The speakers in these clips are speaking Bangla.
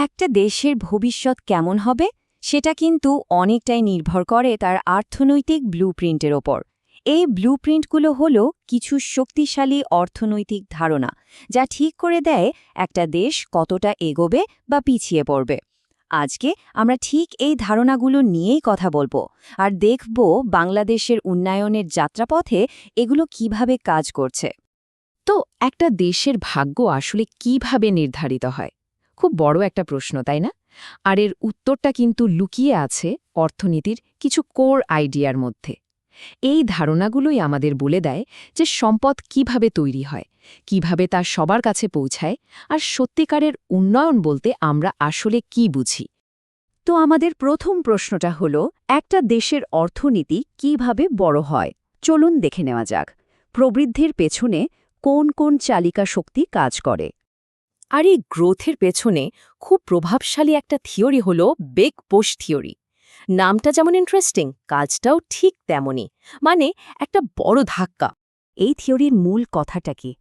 একটা দেশের ভবিষ্যৎ কেমন হবে সেটা কিন্তু অনেকটাই নির্ভর করে তার অর্থনৈতিক ব্লুপ্রিন্টের ওপর। এই ব্লুপ্রিন্টগুলো হলো কিছু শক্তিশালী অর্থনৈতিক ধারণা যা ঠিক করে দেয় একটা দেশ কতটা এগোবে বা পিছিয়ে পড়বে। আজকে আমরা ঠিক এই ধারণাগুলো নিয়েই কথা বলবো আর দেখব বাংলাদেশের উন্নয়নের যাত্রাপথে এগুলো কিভাবে কাজ করছে। তো একটা দেশের ভাগ্য আসলে কিভাবে নির্ধারিত হয়? খুব বড় একটা প্রশ্ন, তাই না? আর এর উত্তরটা কিন্তু লুকিয়ে আছে অর্থনীতির কিছু কোর আইডিয়ার মধ্যে। এই ধারণাগুলোই আমাদের বলে দেয় যে সম্পদ কিভাবে তৈরি হয়, কিভাবে তা সবার কাছে পৌঁছায়, আর সত্যিকারের উন্নয়ন বলতে আমরা আসলে কি বুঝি। তো আমাদের প্রথম প্রশ্নটা হলো, একটা দেশের অর্থনীতি কিভাবে বড় হয়? চলুন দেখে নেওয়া যাক প্রবৃদ্ধির পেছনে কোন কোন চালিকা শক্তি কাজ করে। আর এই গ্রোথের পেছনে খুব প্রভাবশালী একটা থিওরি হলো বিগ পুশ থিওরি। নামটা যেমন ইন্টারেস্টিং, কাজটাও ঠিক তেমনই, মানে একটা বড় ধাক্কা। এই থিওরির মূল কথাটা কি?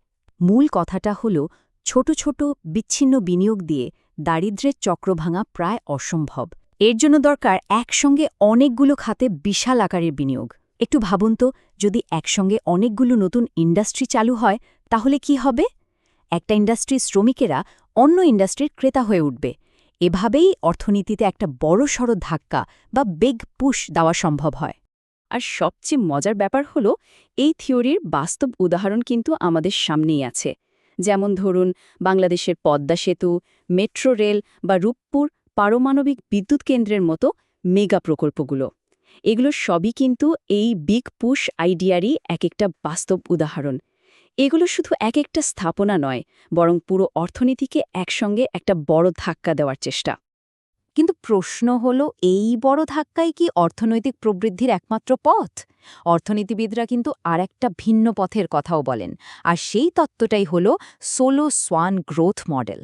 মূল কথাটা হলো, ছোট ছোট বিচ্ছিন্ন বিনিয়োগ দিয়ে দারিদ্র্যের চক্র ভাঙা প্রায় অসম্ভব। এর জন্য দরকার একসঙ্গে অনেকগুলো খাতে বিশাল আকারের বিনিয়োগ। একটু ভাবুন তো, যদি একসঙ্গে অনেকগুলো নতুন ইন্ডাস্ট্রি চালু হয় তাহলে কি হবে? একটা ইন্ডাস্ট্রির শ্রমিকেরা অন্য ইন্ডাস্ট্রির ক্রেতা হয়ে উঠবে। এভাবেই অর্থনীতিতে একটা বড়সড় ধাক্কা বা বিগ পুশ দেওয়া সম্ভব হয়। আর সবচেয়ে মজার ব্যাপার হলো, এই থিওরির বাস্তব উদাহরণ কিন্তু আমাদের সামনেই আছে। যেমন ধরুন, বাংলাদেশের পদ্মা সেতু, মেট্রো রেল বা রূপপুর পারমাণবিক বিদ্যুৎ কেন্দ্রের মতো মেগা প্রকল্পগুলো। এগুলো সবই কিন্তু এই বিগ পুশ আইডিয়ারই এক একটা বাস্তব উদাহরণ। এগুলো শুধু এক একটা স্থাপনা নয়, বরং পুরো অর্থনীতিকে একসঙ্গে একটা বড় ধাক্কা দেওয়ার চেষ্টা। কিন্তু প্রশ্ন হলো, এই বড় ধাক্কাই কি অর্থনৈতিক প্রবৃদ্ধির একমাত্র পথ? অর্থনীতিবিদরা কিন্তু আরেকটা ভিন্ন পথের কথাও বলেন, আর সেই তত্ত্বটাই হলো সোলো সোয়ান গ্রোথ মডেল।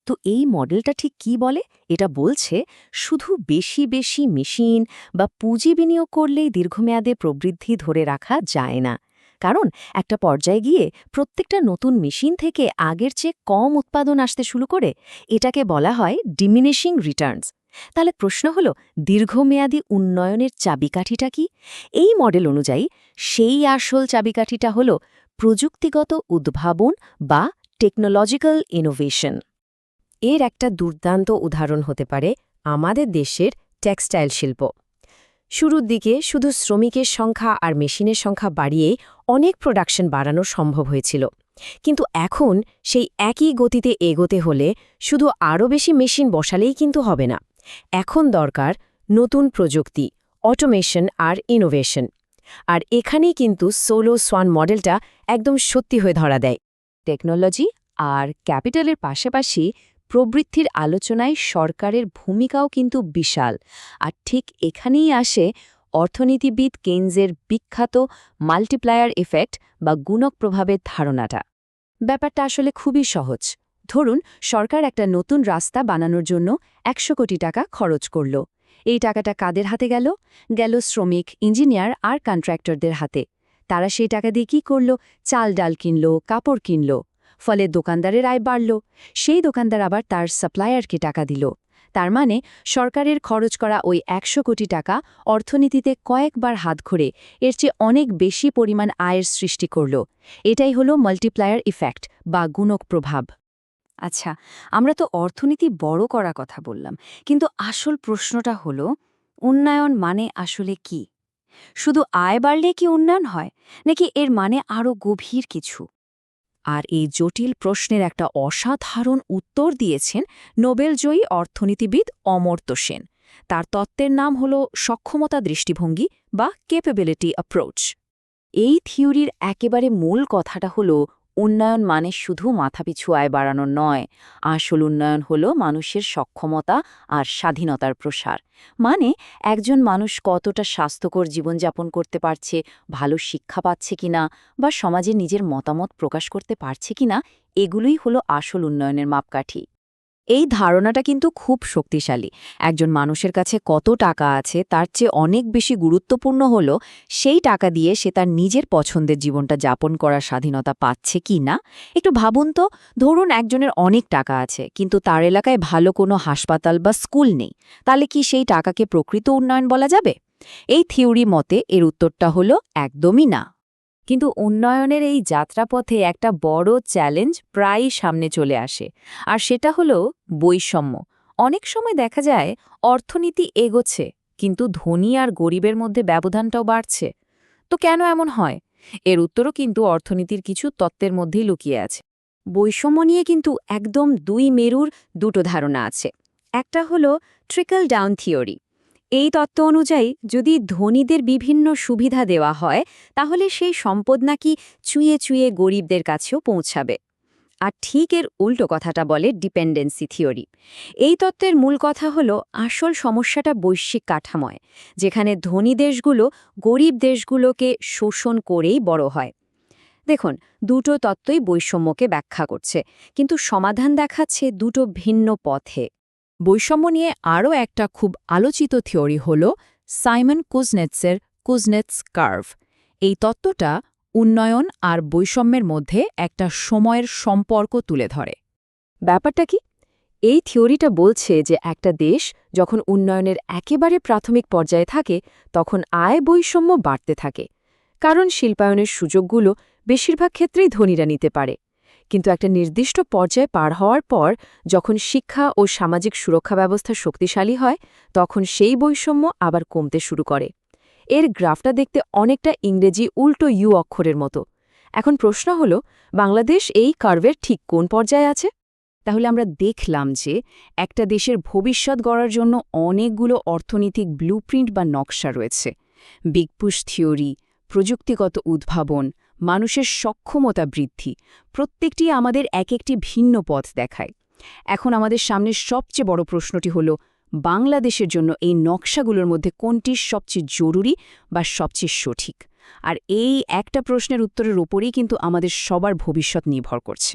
তো এই মডেলটা ঠিক কি বলে? এটা বলছে, শুধু বেশি বেশি মেশিন বা পুঁজি বিনিয়োগ করলেই দীর্ঘমেয়াদে প্রবৃদ্ধি ধরে রাখা যায় না। কারণ একটা পর্যায়ে গিয়ে প্রত্যেকটা নতুন মেশিন থেকে আগের চেয়ে কম উৎপাদন আসতে শুরু করে। এটাকে বলা হয় ডিমিনিশিং রিটার্নস। তাহলে প্রশ্ন হলো, দীর্ঘমেয়াদী উন্নয়নের চাবিকাঠিটা কি? এই মডেল অনুযায়ী সেই আসল চাবিকাঠিটা হলো প্রযুক্তিগত উদ্ভাবন বা টেকনোলজিক্যাল ইনোভেশন। এর একটা দুর্দান্ত উদাহরণ হতে পারে আমাদের দেশের টেক্সটাইল শিল্প। শুরুর দিকে শুধু শ্রমিকের সংখ্যা আর মেশিনের সংখ্যা বাড়িয়েই অনেক প্রোডাকশন বাড়ানো সম্ভব হয়েছিল। কিন্তু এখন সেই একই গতিতে এগোতে হলে শুধু আরও বেশি মেশিন বসালেই কিন্তু হবে না। এখন দরকার নতুন প্রযুক্তি, অটোমেশন আর ইনোভেশন। আর এখানেই কিন্তু সোলো সোয়ান মডেলটা একদম সত্যি হয়ে ধরা দেয়। টেকনোলজি আর ক্যাপিটালের পাশাপাশি প্রবৃদ্ধির আলোচনায় সরকারের ভূমিকাও কিন্তু বিশাল। আর ঠিক এখানেই আসে অর্থনীতিবিদ কেইনসের বিখ্যাত মাল্টিপ্লায়ার ইফেক্ট বা গুণক প্রভাবের ধারণাটা। ব্যাপারটা আসলে খুবই সহজ। ধরুন, সরকার একটা নতুন রাস্তা বানানোর জন্য ১০০ কোটি টাকা খরচ করল। এই টাকাটা কাদের হাতে গেল? গেল শ্রমিক, ইঞ্জিনিয়ার আর কন্ট্রাক্টরদের হাতে। তারা সেই টাকা দিয়ে কী করল? চাল ডাল কিনল, কাপড় কিনল। ফলে দোকানদারের আয় বাড়ল। সেই দোকানদার আবার তার সাপ্লায়ারকে টাকা দিল। তার মানে সরকারের খরচ করা ওই ১০০ কোটি টাকা অর্থনীতিতে কয়েকবার হাত ঘুরে এর চেয়ে অনেক বেশি পরিমাণ আয়ের সৃষ্টি করল। এটাই হলো মাল্টিপ্লায়ার ইফেক্ট বা গুণক প্রভাব। আচ্ছা, আমরা তো অর্থনীতি বড় করার কথা বললাম, কিন্তু আসল প্রশ্নটা হলো, উন্নয়ন মানে আসলে কি? শুধু আয় বাড়লে কি উন্নয়ন হয়, নাকি এর মানে আরও গভীর কিছু? আর এই জটিল প্রশ্নের একটা অসাধারণ উত্তর দিয়েছেন নোবেলজয়ী অর্থনীতিবিদ অমর্ত্য সেন। তার তত্ত্বের নাম হল সক্ষমতা দৃষ্টিভঙ্গি বা ক্যাপেবিলিটি অ্যাপ্রোচ। এই থিওরির একেবারে মূল কথাটা হল, উন্নয়ন মানে শুধু মাথাপিছু আয় বাড়ানো নয়। আসল উন্নয়ন হল মানুষের সক্ষমতা আর স্বাধীনতার প্রসার। মানে একজন মানুষ কতটা স্বাস্থ্যকর জীবনযাপন করতে পারছে, ভালো শিক্ষা পাচ্ছে কিনা, বা সমাজে নিজের মতামত প্রকাশ করতে পারছে কিনা, এগুলোই হলো আসল উন্নয়নের মাপকাঠি। এই ধারণাটা কিন্তু খুব শক্তিশালী। একজন মানুষের কাছে কত টাকা আছে তার চেয়ে অনেক বেশি গুরুত্বপূর্ণ হলো সেই টাকা দিয়ে সে তার নিজের পছন্দের জীবনটা যাপন করার স্বাধীনতা পাচ্ছে কি না। একটু ভাবুন তো, ধরুন একজনের অনেক টাকা আছে কিন্তু তার এলাকায় ভালো কোনো হাসপাতাল বা স্কুল নেই, তাহলে কি সেই টাকাকে প্রকৃত উন্নয়ন বলা যাবে? এই থিওরি মতে এর উত্তরটা হলো একদমই না। কিন্তু উন্নয়নের এই যাত্রাপথে একটা বড় চ্যালেঞ্জ প্রায়ই সামনে চলে আসে, আর সেটা হলো বৈষম্য। অনেক সময় দেখা যায় অর্থনীতি এগোচ্ছে কিন্তু ধনী আর গরিবের মধ্যে ব্যবধানটাও বাড়ছে। তো কেন এমন হয়? এর উত্তরও কিন্তু অর্থনীতির কিছু তত্ত্বের মধ্যেই লুকিয়ে আছে। বৈষম্য নিয়ে কিন্তু একদম দুই মেরুর দুটো ধারণা আছে। একটা হলো ট্রিকল ডাউন থিওরি। এই তত্ত্ব অনুযায়ী যদি ধনীদের বিভিন্ন সুবিধা দেওয়া হয় তাহলে সেই সম্পদ নাকি চুঁয়ে চুঁয়ে গরিবদের কাছেও পৌঁছাবে। আর ঠিক এর উল্টো কথাটা বলে ডিপেন্ডেন্সি থিওরি। এই তত্ত্বের মূল কথা হলো আসল সমস্যাটা বৈশ্বিক কাঠামোয়, যেখানে ধনী দেশগুলো গরিব দেশগুলোকে শোষণ করেই বড় হয়। দেখুন, দুটো তত্ত্বই বৈষম্যকে ব্যাখ্যা করছে, কিন্তু সমাধান দেখাচ্ছে দুটো ভিন্ন পথে। বৈষম্য নিয়ে আরও একটা খুব আলোচিত থিওরি হল সাইমন কুজনেটসের কুজনেটস কার্ভ। এই তত্ত্বটা উন্নয়ন আর বৈষম্যের মধ্যে একটা সময়ের সম্পর্ক তুলে ধরে। ব্যাপারটা কি? এই থিওরিটা বলছে যে একটা দেশ যখন উন্নয়নের একেবারে প্রাথমিক পর্যায়ে থাকে তখন আয় বৈষম্য বাড়তে থাকে, কারণ শিল্পায়নের সুযোগগুলো বেশিরভাগ ক্ষেত্রেই ধনীরা নিতে পারে। কিন্তু একটা নির্দিষ্ট পর্যায়ে পার হওয়ার পর যখন শিক্ষা ও সামাজিক সুরক্ষা ব্যবস্থা শক্তিশালী হয় তখন সেই বৈষম্য আবার কমতে শুরু করে। এর গ্রাফটা দেখতে অনেকটা ইংরেজি উল্টো ইউ অক্ষরের মতো। এখন প্রশ্ন হলো, বাংলাদেশ এই কার্ভের ঠিক কোন পর্যায়ে আছে? তাহলে আমরা দেখলাম যে একটা দেশের ভবিষ্যৎ গড়ার জন্য অনেকগুলো অর্থনৈতিক ব্লুপ্রিন্ট বা নকশা রয়েছে। বিগ পুশ থিওরি, প্রযুক্তিগত উদ্ভাবন, মানুষের সক্ষমতা বৃদ্ধি, প্রত্যেকটি আমাদের এক একটি ভিন্ন পথ দেখায়। এখন আমাদের সামনের সবচেয়ে বড় প্রশ্নটি হল, বাংলাদেশের জন্য এই নকশাগুলোর মধ্যে কোনটি সবচেয়ে জরুরি বা সবচেয়ে সঠিক? আর এই একটা প্রশ্নের উত্তরের ওপরেই কিন্তু আমাদের সবার ভবিষ্যৎ নির্ভর করছে।